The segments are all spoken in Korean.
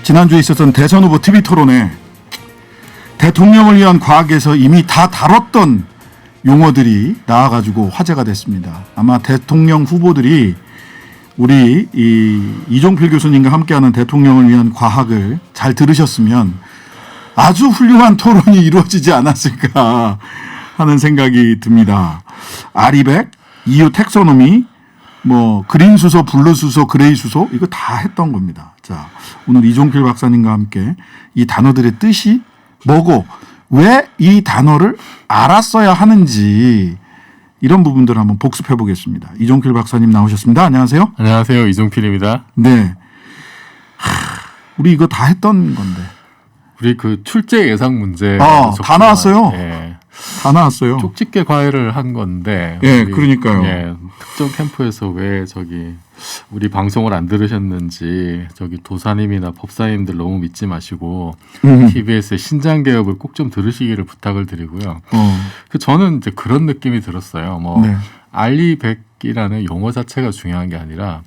지난주에 있었던 대선 후보 TV 토론에 대통령을 위한 과학에서 이미 다 다뤘던 용어들이 나와가지고 화제가 됐습니다. 아마 대통령 후보들이 우리 이종필 교수님과 함께하는 대통령을 위한 과학을 잘 들으셨으면 아주 훌륭한 토론이 이루어지지 않았을까 하는 생각이 듭니다. 아리백, EU 텍소노미, 뭐 그린 수소, 블루 수소, 그레이 수소 이거 다 했던 겁니다. 자, 오늘 이종필 박사님과 함께 이 단어들의 뜻이 뭐고 왜 이 단어를 알았어야 하는지 이런 부분들을 한번 복습해 보겠습니다. 이종필 박사님 나오셨습니다. 안녕하세요. 안녕하세요. 이종필입니다. 네. 우리 이거 다 했던 건데. 우리 그 출제 예상 문제 다 나왔어요. 예. 다 나왔어요. 쪽집게 과외를 한 건데. 예, 그러니까요. 예, 특정 캠프에서 왜 우리 방송을 안 들으셨는지 도사님이나 법사님들 너무 믿지 마시고 TBS의 신장 개업을 꼭 좀 들으시기를 부탁을 드리고요. 저는 이제 그런 느낌이 들었어요. 네. 알리백이라는 용어 자체가 중요한 게 아니라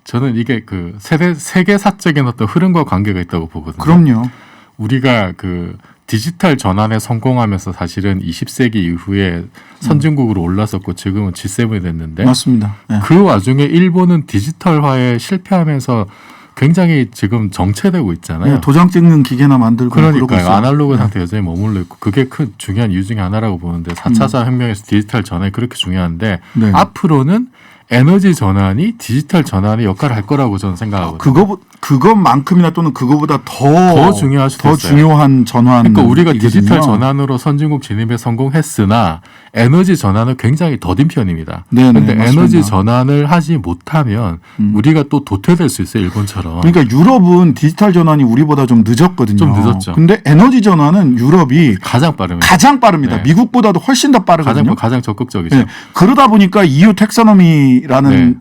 저는 이게 그 세계사적인 어떤 흐름과 관계가 있다고 보거든요. 그럼요. 우리가 그 디지털 전환에 성공하면서 사실은 20세기 이후에 선진국으로 올랐었고 지금은 G7이 됐는데 맞습니다. 네. 그 와중에 일본은 디지털화에 실패하면서 굉장히 지금 정체되고 있잖아요. 네, 도장 찍는 기계나 만들고 그러니까요. 아날로그 상태 여전히 머물러 있고 그게 큰 중요한 이유 중에 하나라고 보는데 4차 혁명에서 디지털 전환이 그렇게 중요한데 네. 앞으로는 에너지 전환이 디지털 전환의 역할을 할 거라고 저는 생각하거든요. 그것만큼이나 또는 그거보다 더 중요할 수도 더 있어요. 중요한 전환. 그러니까 우리가 디지털 전환으로 선진국 진입에 성공했으나 에너지 전환은 굉장히 더딘 편입니다. 그런데 에너지 전환을 하지 못하면 우리가 또 도태될 수 있어요. 일본처럼. 그러니까 유럽은 디지털 전환이 우리보다 좀 늦었거든요. 좀 늦었죠. 근데 에너지 전환은 유럽이 가장 빠릅니다. 가장 빠릅니다. 네. 미국보다도 훨씬 더 빠르거든요. 가장 적극적이죠. 네. 그러다 보니까 EU 텍소노미라는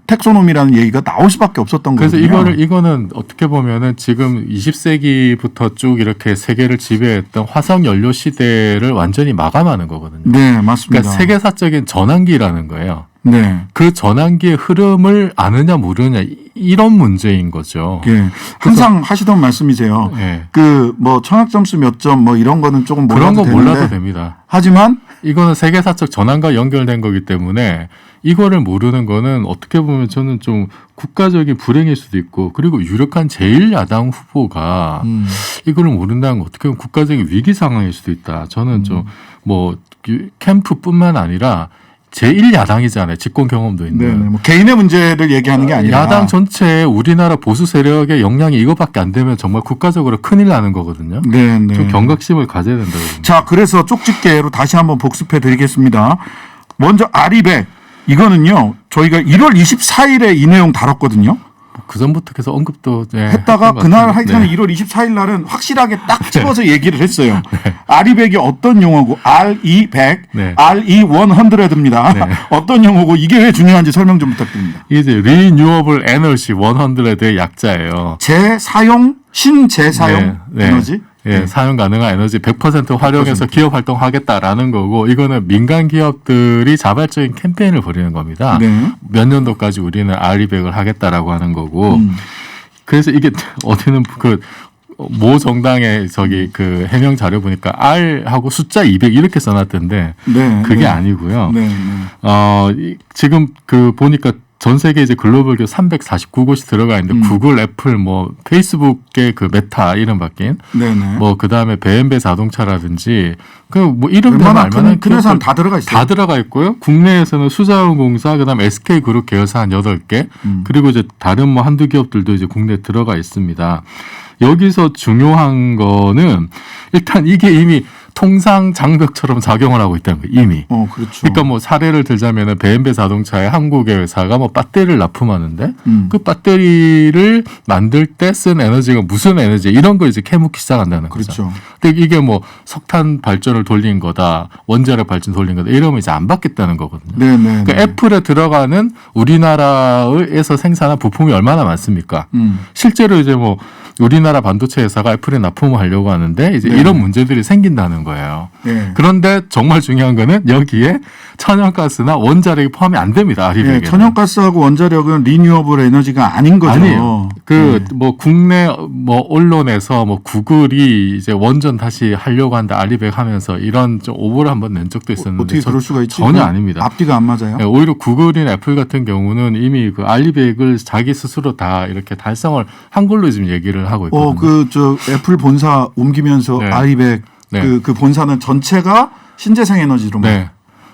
얘기가 나올 수밖에 없었던 그래서 거거든요. 이거는 어떻게 보면은 지금 20세기부터 쭉 이렇게 세계를 지배했던 화석 연료 시대를 완전히 마감하는 거거든요. 네, 맞습니다. 그러니까 세계사적인 전환기라는 거예요. 네. 그 전환기의 흐름을 아느냐 모르느냐 이런 문제인 거죠. 네. 항상 하시던 말씀이세요. 네. 그 뭐 청약 점수 몇 점 뭐 이런 거는 조금 그런 거 몰라도 몰라도 됩니다. 하지만 이거는 세계사적 전환과 연결된 거기 때문에 이거를 모르는 거는 어떻게 보면 저는 좀 국가적인 불행일 수도 있고 그리고 유력한 제1야당 후보가 이거를 모른다는 건 어떻게 보면 국가적인 위기 상황일 수도 있다. 저는 좀 뭐 캠프뿐만 아니라 제1야당이잖아요. 집권 경험도 있는. 네네. 뭐 개인의 문제를 얘기하는 게 아니라 야당 전체에 우리나라 보수 세력의 영향이 이거밖에 안 되면 정말 국가적으로 큰일 나는 거거든요. 네네. 좀 경각심을 가져야 된다고 봅니다. 자, 그래서 쪽집게로 다시 한번 복습해 드리겠습니다. 먼저 아리백. 이거는요. 저희가 1월 24일에 이 내용 다뤘거든요. 그 전부터 계속 언급도 했다가 그날 하여튼 1월 24일 날은 확실하게 딱 집어서 얘기를 했어요. 아리백이 어떤 용어고 RE100, RE100입니다. 어떤 용어고 이게 왜 중요한지 설명 좀 부탁드립니다. 이게 Renewable Energy 100의 약자예요. 신재사용 에너지? 예, 사용 가능한 에너지 100% 활용해서 100%. 기업 활동하겠다라는 거고 이거는 민간 기업들이 자발적인 캠페인을 벌이는 겁니다. 네. 몇 년도까지 우리는 RE100을 하겠다라고 하는 거고 그래서 이게 어디는 모 정당의 그 해명 자료 보니까 R하고 숫자 200 이렇게 써놨던데 그게 아니고요. 지금 보니까 전 세계 이제 글로벌 기업 349곳이 들어가 있는데 구글, 애플, 뭐 페이스북의 그 메타 이름 바뀐, 뭐 그 다음에 베엠베 자동차라든지 뭐 이름 대면 알만한 큰 회사는 다 들어가 있어요. 다 들어가 있고요. 국내에서는 수자원공사, 그다음에 SK 그룹 계열사 한 8개, 그리고 이제 다른 뭐 한두 기업들도 이제 국내에 들어가 있습니다. 여기서 중요한 거는 일단 이게 이미 통상 장벽처럼 작용을 하고 있다는 거예요. 이미. 그렇죠. 그러니까 뭐 사례를 들자면은 베엠베 자동차의 한국의 회사가 뭐 배터리를 납품하는데 그 배터리를 만들 때 쓴 에너지가 무슨 에너지 이런 걸 이제 캐묻기 시작한다는 거죠. 그렇죠. 근데 이게 뭐 석탄 발전을 돌린 거다, 원자력 발전 돌린 거다 이러면 이제 안 받겠다는 거거든요. 그러니까 애플에 들어가는 우리나라에서 생산한 부품이 얼마나 많습니까? 실제로 이제 뭐 우리나라 반도체 회사가 애플에 납품을 하려고 하는데 이제 네. 이런 문제들이 생긴다는 거예요. 네. 그런데 정말 중요한 거는 여기에 천연가스나 원자력이 포함이 안 됩니다. 아리백에. 네, 천연가스하고 원자력은 리뉴어블 에너지가 아닌 거죠. 아니에요. 뭐 국내 뭐 언론에서 뭐 구글이 이제 원전 다시 하려고 한다 아리백 하면서 이런 좀 오보를 한번 낸 적도 있었는데 어떻게 그럴 수가 있지? 전혀 아닙니다. 앞뒤가 안 맞아요. 네, 오히려 구글이나 애플 같은 경우는 이미 그 알리백을 자기 스스로 다 이렇게 달성을 한 걸로 지금 얘기를 하고 있거든요. 저 애플 본사 옮기면서 네. 아이백 네. 그 본사는 전체가 신재생 에너지로 네.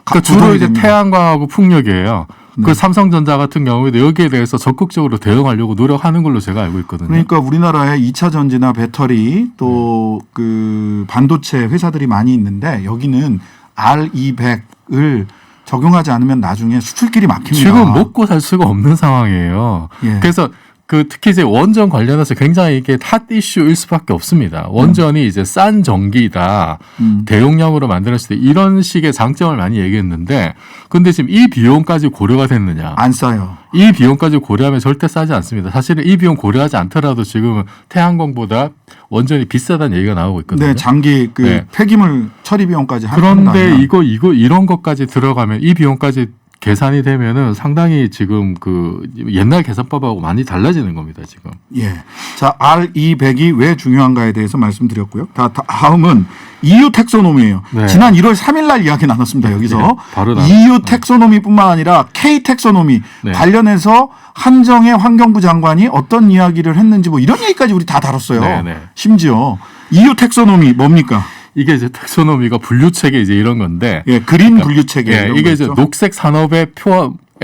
각 그러니까 주로 조정이 이제 됩니다. 태양광하고 풍력이에요. 네. 그 삼성전자 같은 경우에도 여기에 대해서 적극적으로 대응하려고 노력하는 걸로 제가 알고 있거든요. 그러니까 우리나라에 2차 전지나 배터리 또 그 반도체 회사들이 많이 있는데 여기는 R200을 적용하지 않으면 나중에 수출길이 막힙니다. 지금 먹고 살 수가 없는 상황이에요. 예. 그래서 그 특히 이제 원전 관련해서 굉장히 이게 핫 이슈일 수밖에 없습니다. 원전이 이제 싼 전기다, 대용량으로 만들었을 때 이런 식의 장점을 많이 얘기했는데, 근데 지금 이 비용까지 고려가 됐느냐? 안 싸요. 이 비용까지 고려하면 절대 싸지 않습니다. 사실은 이 비용 고려하지 않더라도 지금 태양광보다 원전이 비싸다는 얘기가 나오고 있거든요. 네, 장기 그 네. 폐기물 처리 비용까지 그런데 한다면 이런 것까지 들어가면 이 비용까지 계산이 되면은 상당히 지금 그 옛날 계산법하고 많이 달라지는 겁니다, 지금. 예. 자, R200이 왜 중요한가에 대해서 말씀드렸고요. 다음은 EU 텍소노미예요. 네. 지난 1월 3일 날 이야기 나눴습니다. 여기서 네, 바로 EU 텍소노미뿐만 아니라 K 텍소노미 네. 관련해서 한정의 환경부 장관이 어떤 이야기를 했는지 뭐 이런 얘기까지 우리 다 다뤘어요. 네, 네. 심지어 EU 텍소노미 뭡니까? 이게 이제 텍소노미가 분류 체계 이제 이런 건데. 예, 그린 분류 체계. 예, 이런 이게 거 이제 있죠. 녹색 산업의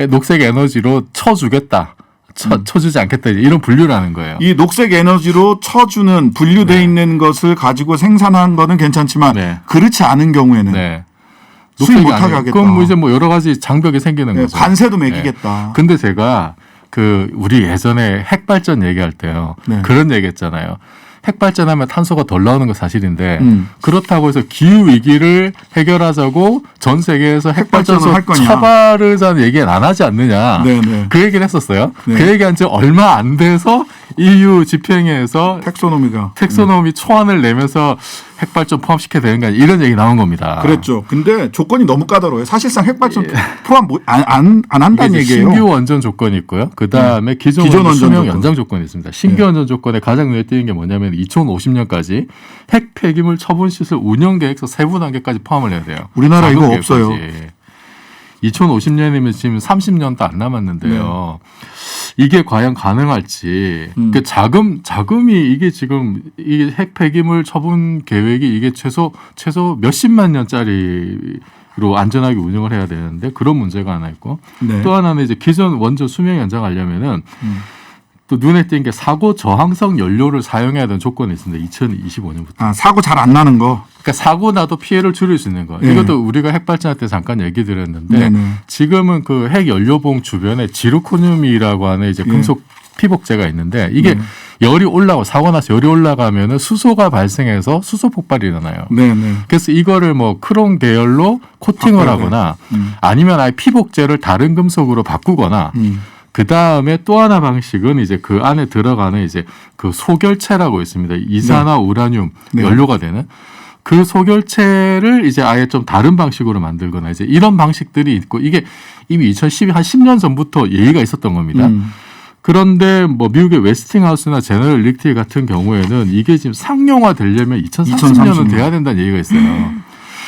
녹색 에너지로 쳐주겠다. 쳐주지 않겠다. 이런 분류라는 거예요. 이 녹색 에너지로 쳐주는 분류돼 네. 있는 것을 가지고 생산한 거는 괜찮지만 네. 그렇지 않은 경우에는 네. 수입 녹색이 못하게 아니에요. 하겠다. 그럼 뭐 이제 뭐 여러 가지 장벽이 생기는 네, 거죠. 관세도 매기겠다. 근데 제가 그 우리 예전에 핵발전 얘기할 때요. 네. 그런 얘기했잖아요. 핵발전하면 탄소가 덜 나오는 거 사실인데 그렇다고 해서 기후 위기를 해결하자고 전 세계에서 핵발전소 핵발전을 할 거냐. 처벌하자는 얘기는 안 하지 않느냐. 네, 네. 그 얘기를 했었어요. 네. 그 얘기한 지 얼마 안 돼서 EU 집행회에서 텍소노미가 텍소노미 초안을 내면서 핵발전 포함시켜야 되는 거 아니야. 이런 얘기 나온 겁니다. 그랬죠. 근데 조건이 너무 까다로워요. 사실상 핵발전 포함 안 이게 한다는 이제 얘기예요. 신규 원전 조건이 있고요. 그 다음에 기존 기존 원전 원전 수명 조건. 연장 조건이 있습니다. 신규 네. 원전 조건에 가장 눈에 띄는 게 뭐냐면 2050년까지 핵 폐기물 처분 시설 운영 계획서 세부 단계까지 포함을 해야 돼요. 우리나라 작은 이거 계획까지. 없어요. 2050년이면 지금 30년도 안 남았는데요. 이게 과연 가능할지. 그 자금이 이게 지금 이 핵 폐기물 처분 계획이 이게 최소 몇십만 년짜리로 안전하게 운영을 해야 되는데 그런 문제가 하나 있고 네. 또 하나는 이제 기존 원전 수명 연장하려면은 또 눈에 띈 게 사고 저항성 연료를 사용해야 되는 조건이 있습니다. 2025년부터. 아, 사고 잘 안 나는 거. 그러니까 사고 나도 피해를 줄일 수 있는 거. 네. 이것도 우리가 핵발전할 때 잠깐 얘기 드렸는데 네네. 지금은 그 핵 연료봉 주변에 지르코늄이라고 하는 이제 금속 피복제가 있는데 이게 열이 올라고 사고 나서 열이 올라가면은 수소가 발생해서 수소 폭발이 일어나요. 네네. 그래서 이거를 뭐 크롬 계열로 코팅을 바꿔야 돼. 하거나 아니면 아예 피복제를 다른 금속으로 바꾸거나 그 다음에 또 하나 방식은 이제 그 안에 들어가는 이제 그 소결체라고 있습니다. 이산화 우라늄 네. 연료가 되는 그 소결체를 이제 아예 좀 다른 방식으로 만들거나 이제 이런 방식들이 있고 이게 이미 2012 한 10년 전부터 얘기가 있었던 겁니다. 그런데 뭐 미국의 웨스팅하우스나 제너럴 일렉트릭 같은 경우에는 이게 지금 상용화 되려면 2030년은 2030년. 돼야 된다는 얘기가 있어요.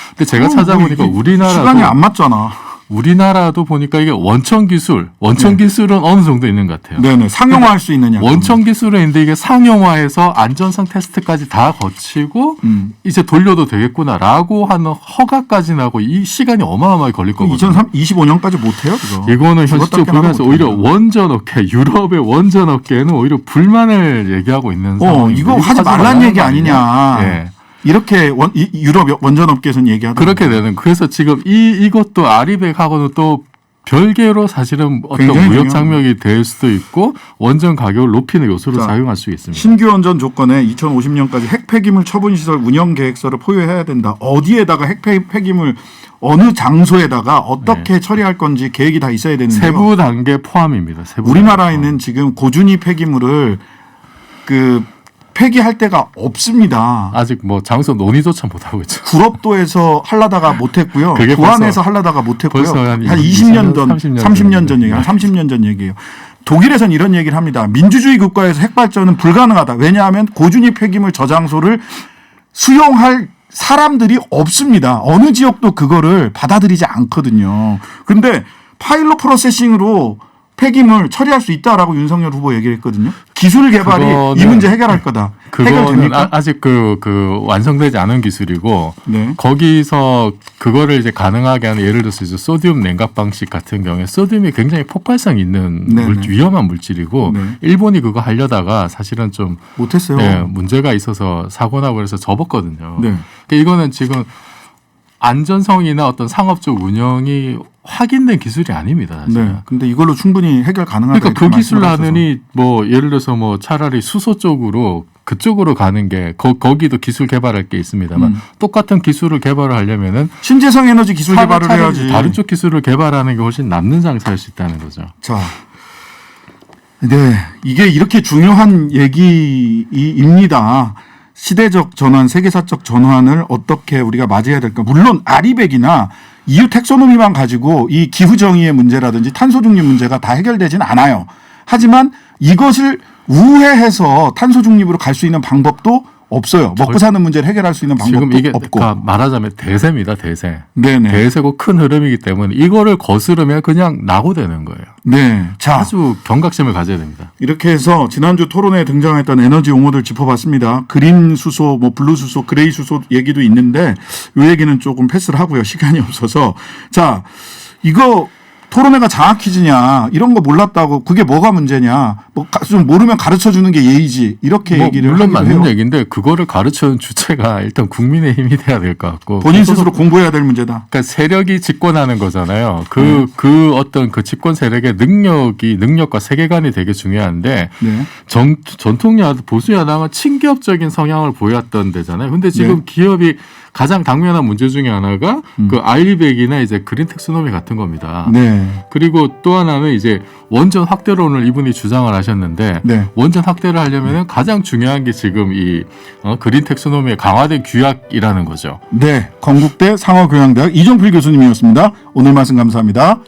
근데 제가 찾아보니까 뭐 이게 우리나라도 시간이 안 맞잖아. 우리나라도 보니까 이게 원천 기술은 어느 정도 있는 것 같아요. 네네. 상용화할 수 있느냐. 원천 기술은 있는데 이게 상용화해서 안전성 테스트까지 다 거치고 이제 돌려도 되겠구나라고 하는 허가까지 나고 이 시간이 어마어마하게 걸릴 거거든요. 2025년까지 못해요, 그거. 이거는 죽었다 현실적으로 깨어나도 보면서 오히려 못합니다. 원전업계, 유럽의 원전업계는 오히려 불만을 얘기하고 있는 상황입니다. 이거 하지 말란 얘기 아니냐. 예. 이렇게 유럽 원전업계에서는 얘기하더라고요. 그렇게 되는. 그래서 지금 이것도 아리백하고는 또 별개로 사실은 어떤 굉장히 무역 중요한 장벽이 될 수도 있고 원전 가격을 높이는 요소로 자, 작용할 수 있습니다. 신규 원전 조건에 2050년까지 핵 폐기물 처분 시설 운영 계획서를 포유해야 된다. 어디에다가 핵 폐기물 어느 장소에다가 어떻게 처리할 건지 계획이 다 있어야 되는데요. 세부 단계 포함입니다. 세부 우리나라에는 지금 고준위 폐기물을 그 폐기할 데가 없습니다. 아직 뭐 장소 논의조차 못 하고 있죠. 구럽도에서 할라다가 못했고요. 그게 부안에서 할라다가 못했고요. 벌써 한 20년 전, 30년 전 얘기, 한 네. 30년 전 얘기예요. 독일에선 이런 얘기를 합니다. 민주주의 국가에서 핵발전은 불가능하다. 왜냐하면 고준위 폐기물 저장소를 수용할 사람들이 없습니다. 어느 지역도 그거를 받아들이지 않거든요. 근데 파일럿 프로세싱으로 폐기물 처리할 수 있다라고 윤석열 후보 얘기를 했거든요. 기술 개발이 이 문제 해결할 거다. 그거는 해결됩니까? 아직 그 완성되지 않은 기술이고 네. 거기서 그거를 이제 가능하게 하는 예를 들어서 이제 소듐 냉각 방식 같은 경우에 소듐이 굉장히 폭발성 있는 네네. 위험한 물질이고 네. 일본이 그거 하려다가 사실은 좀 못했어요. 네, 문제가 있어서 사고 나고 그래서 접었거든요. 네. 그러니까 이거는 지금 안전성이나 어떤 상업적 운영이 확인된 기술이 아닙니다. 사실. 네. 근데 이걸로 충분히 해결 가능하다. 그러니까 그 이렇게 기술로 말씀을 하셔서. 하느니 뭐 예를 들어서 뭐 차라리 수소 쪽으로 그쪽으로 가는 게 거기도 기술 개발할 게 있습니다만 똑같은 기술을 개발을 하려면은 신재생 에너지 기술 개발을 차라리 해야지. 다른 쪽 기술을 개발하는 게 훨씬 남는 장사일 수 있다는 거죠. 자, 네, 이게 이렇게 중요한 얘기입니다. 시대적 전환, 세계사적 전환을 어떻게 우리가 맞이해야 될까? 물론 아리백이나 EU 텍소노미만 가지고 이 기후 정의의 문제라든지 탄소 중립 문제가 다 해결되진 않아요. 하지만 이것을 우회해서 탄소 중립으로 갈 수 있는 방법도 없어요. 먹고 사는 문제를 해결할 수 있는 방법도 지금 이게 없고. 그러니까 말하자면 대세입니다. 대세. 네네. 대세고 큰 흐름이기 때문에 이거를 거스르면 그냥 낙오되는 거예요. 네. 자. 아주 경각심을 가져야 됩니다. 이렇게 해서 지난주 토론회에 등장했던 에너지 용어들 짚어봤습니다. 그린 수소, 뭐 블루 수소, 그레이 수소 얘기도 있는데 이 얘기는 조금 패스를 하고요. 시간이 없어서. 자, 이거 토론회가 장학 퀴즈냐 이런 거 몰랐다고 그게 뭐가 문제냐 뭐 좀 모르면 가르쳐 주는 게 예의지 이렇게 뭐 얘기를 물론 하기도 맞는 해요. 얘기인데 그거를 가르치는 주체가 일단 국민의힘이 돼야 될 것 같고 본인 스스로 공부해야 될 문제다. 그러니까 세력이 집권하는 거잖아요. 그 어떤 그 집권 세력의 능력과 세계관이 되게 중요한데 네. 전통 보수 야당은 친기업적인 성향을 보였던 데잖아요. 근데 지금 네. 기업이 가장 당면한 문제 중에 하나가 그 알리백이나 이제 그린 텍스노미 같은 겁니다. 네. 그리고 또 하나는 이제 원전 확대론을 이분이 주장을 하셨는데 네. 원전 확대를 하려면 가장 중요한 게 지금 이 그린 텍스노미의 강화된 규약이라는 거죠. 네. 건국대 상어교양대학 이종필 교수님이었습니다. 오늘 말씀 감사합니다.